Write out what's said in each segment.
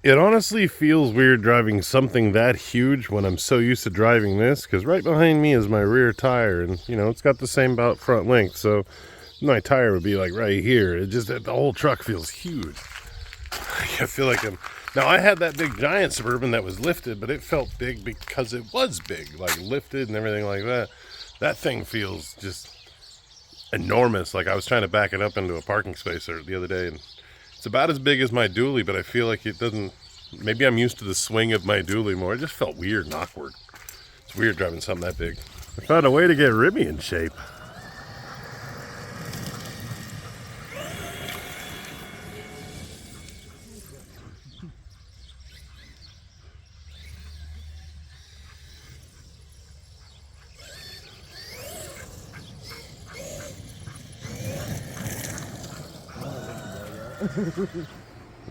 It honestly feels weird driving something that huge when I'm so used to driving this, because right behind me is my rear tire, and you know, it's got the same about front length, so my tire would be like right here. It just, the whole truck feels huge. I feel like now I had that big giant Suburban that was lifted, but it felt big because it was big, like lifted and everything like that. That thing feels just enormous. Like I was trying to back it up into a parking space the other day, and it's about as big as my dually, but I feel like it doesn't. Maybe I'm used to the swing of my dually more. It just felt weird and awkward. It's weird driving something that big. I found a way to get Ribby in shape.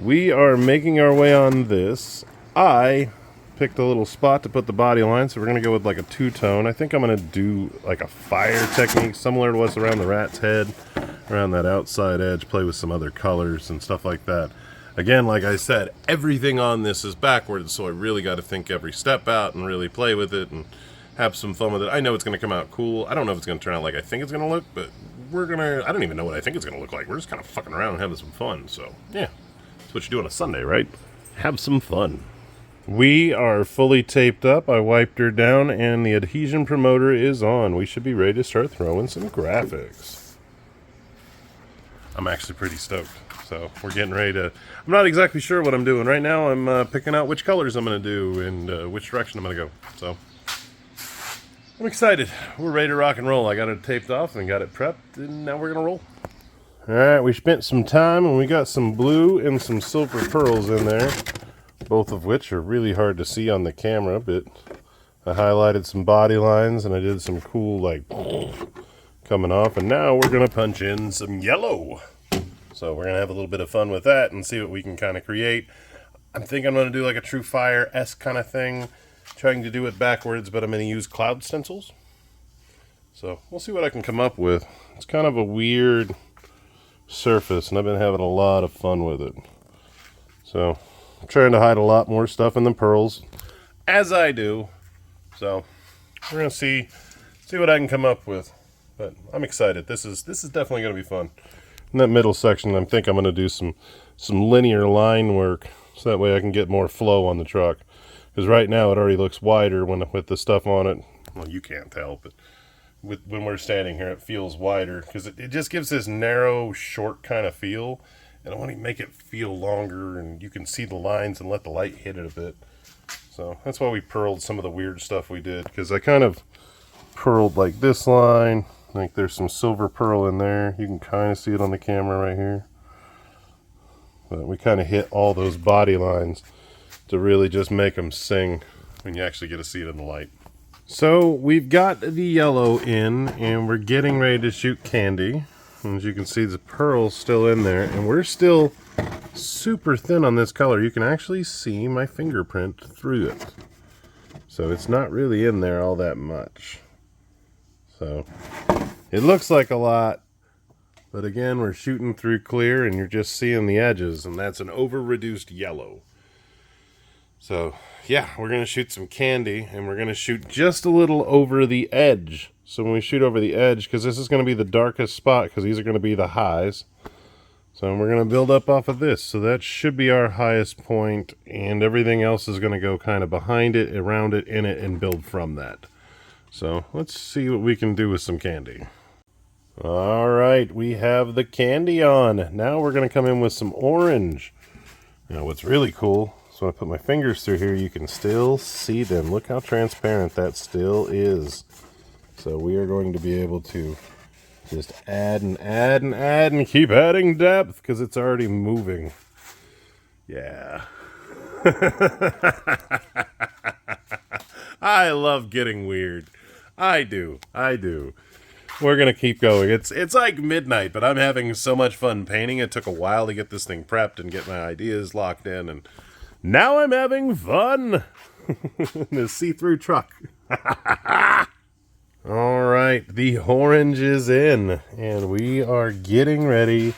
We are making our way on this. I picked a little spot to put the body line, so we're going to go with like a two-tone. I think I'm going to do like a fire technique similar to what's around the rat's head, around that outside edge, play with some other colors and stuff like that. Again, like I said, everything on this is backwards, so I really got to think every step out and really play with it and have some fun with it. I know it's going to come out cool. I don't know if it's going to turn out like I think it's going to look, but I don't even know what I think it's going to look like. We're just kind of fucking around and having some fun, so yeah. That's what you do on a Sunday, right? Have some fun. We are fully taped up. I wiped her down, and the adhesion promoter is on. We should be ready to start throwing some graphics. I'm actually pretty stoked. So we're getting ready to... I'm not exactly sure what I'm doing. Right now I'm picking out which colors I'm going to do and which direction I'm going to go. So I'm excited. We're ready to rock and roll. I got it taped off and got it prepped, and now we're going to roll. Alright, we spent some time and we got some blue and some silver pearls in there. Both of which are really hard to see on the camera, but I highlighted some body lines and I did some cool, like, coming off. And now we're going to punch in some yellow. So we're going to have a little bit of fun with that and see what we can kind of create. I'm thinking I'm going to do like a True Fire-esque kind of thing. Trying to do it backwards, but I'm going to use cloud stencils. So we'll see what I can come up with. It's kind of a weird surface, and I've been having a lot of fun with it. So I'm trying to hide a lot more stuff in the pearls, as I do. So we're going to see what I can come up with. But I'm excited. This is definitely going to be fun. In that middle section, I think I'm going to do some linear line work, so that way I can get more flow on the truck. Because right now it already looks wider with the stuff on it. Well, you can't tell, but when we're standing here, it feels wider. Because it just gives this narrow, short kind of feel. And I want to make it feel longer, and you can see the lines and let the light hit it a bit. So that's why we pearled some of the weird stuff we did. Because I kind of pearled like this line. Like there's some silver pearl in there. You can kind of see it on the camera right here. But we kind of hit all those body lines to really just make them sing when you actually get to see it in the light. So we've got the yellow in, and we're getting ready to shoot candy. And as you can see, the pearl's still in there, and we're still super thin on this color. You can actually see my fingerprint through it. So it's not really in there all that much. So it looks like a lot, but again, we're shooting through clear and you're just seeing the edges, and that's an over-reduced yellow. So yeah, we're going to shoot some candy, and we're going to shoot just a little over the edge. So when we shoot over the edge, because this is going to be the darkest spot, because these are going to be the highs. So we're going to build up off of this. So that should be our highest point, and everything else is going to go kind of behind it, around it, in it, and build from that. So let's see what we can do with some candy. Alright, we have the candy on. Now we're going to come in with some orange. Now what's really cool, so when I put my fingers through here, you can still see them. Look how transparent that still is. So we are going to be able to just add and add and add and keep adding depth because it's already moving. Yeah. I love getting weird. I do. We're going to keep going. It's like midnight, but I'm having so much fun painting. It took a while to get this thing prepped and get my ideas locked in, and now I'm having fun. The see-through truck. Alright, the orange is in, and we are getting ready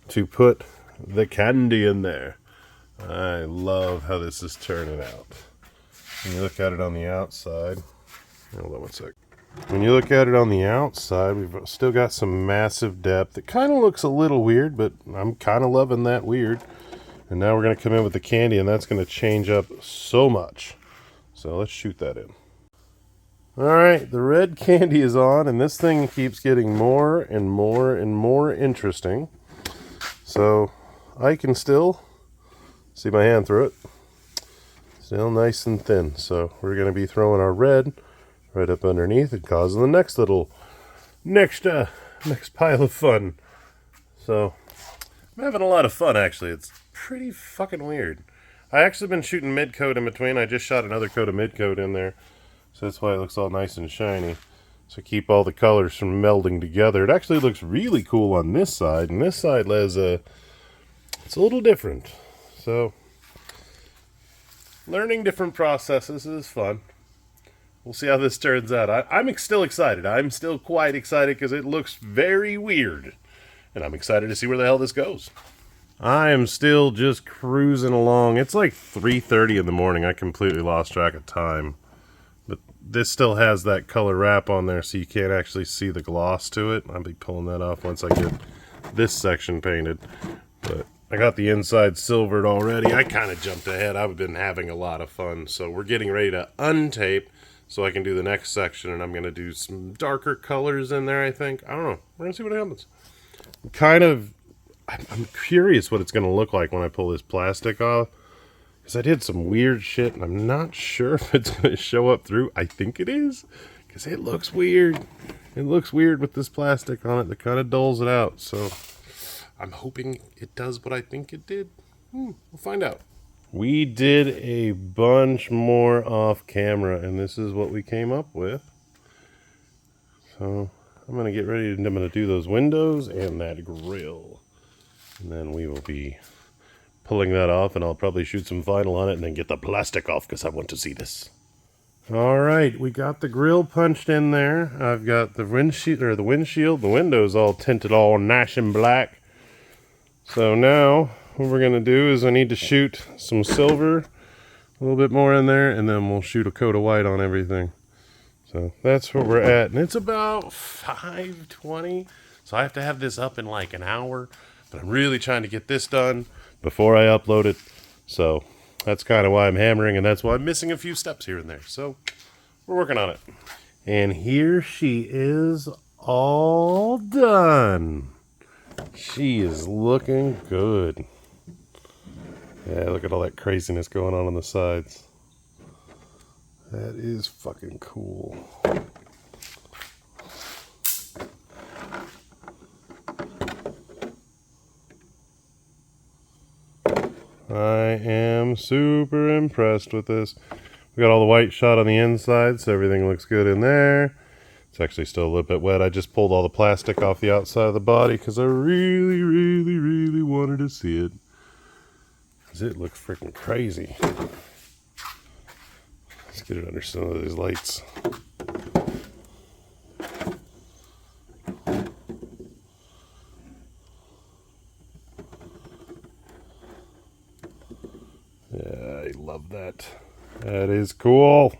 to put the candy in there. I love how this is turning out. When you look at it on the outside, hold on one sec. When you look at it on the outside, we've still got some massive depth. It kind of looks a little weird, but I'm kind of loving that weird. And now we're going to come in with the candy, and that's going to change up so much. So let's shoot that in. Alright, the red candy is on, and this thing keeps getting more and more and more interesting. So I can still see my hand through it. Still nice and thin. So we're going to be throwing our red right up underneath and causing the next pile of fun. So I'm having a lot of fun, actually. It's pretty fucking weird. I actually been shooting mid-coat in between. I just shot another coat of mid-coat in there. So that's why it looks all nice and shiny. So keep all the colors from melding together. It actually looks really cool on this side. And this side has it's a little different. So learning different processes is fun. We'll see how this turns out. I'm still excited. I'm still quite excited because it looks very weird. And I'm excited to see where the hell this goes. I am still just cruising along. It's like 3:30 in the morning. I completely lost track of time. But this still has that color wrap on there, so you can't actually see the gloss to it. I'll be pulling that off once I get this section painted. But I got the inside silvered already. I kind of jumped ahead. I've been having a lot of fun. So we're getting ready to untape so I can do the next section. And I'm going to do some darker colors in there, I think. I don't know. We're going to see what happens. I'm curious what it's going to look like when I pull this plastic off. Because I did some weird shit, and I'm not sure if it's going to show up through. I think it is, because it looks weird. It looks weird with this plastic on it that kind of dulls it out. So I'm hoping it does what I think it did. We'll find out. We did a bunch more off camera, and this is what we came up with. So I'm going to get ready, and I'm going to do those windows and that grill. And then we will be pulling that off, and I'll probably shoot some vinyl on it and then get the plastic off because I want to see this. Alright, we got the grill punched in there. I've got the windshield, the windows all tinted all nice and black. So now what we're going to do is I need to shoot some silver, a little bit more in there, and then we'll shoot a coat of white on everything. So that's where we're at. And it's about 5:20, so I have to have this up in like an hour. But I'm really trying to get this done before I upload it. So that's kind of why I'm hammering, and that's why I'm missing a few steps here and there. So we're working on it. And here she is all done. She is looking good. Yeah, look at all that craziness going on the sides. That is fucking cool. I am super impressed with this. We got all the white shot on the inside, so everything looks good in there. It's actually still a little bit wet. I just pulled all the plastic off the outside of the body because I really, really, really wanted to see it. Because it looks freaking crazy. Let's get it under some of these lights. Yeah, I love that. That is cool.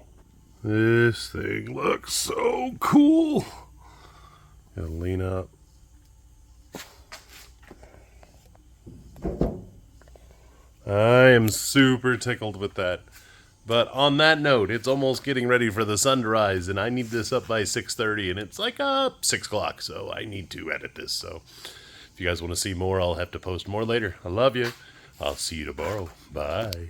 This thing looks so cool. Gotta lean up. I am super tickled with that. But on that note, it's almost getting ready for the sun to rise, and I need this up by 6:30, and it's like 6 o'clock, so I need to edit this. So if you guys want to see more, I'll have to post more later. I love you. I'll see you tomorrow. Bye.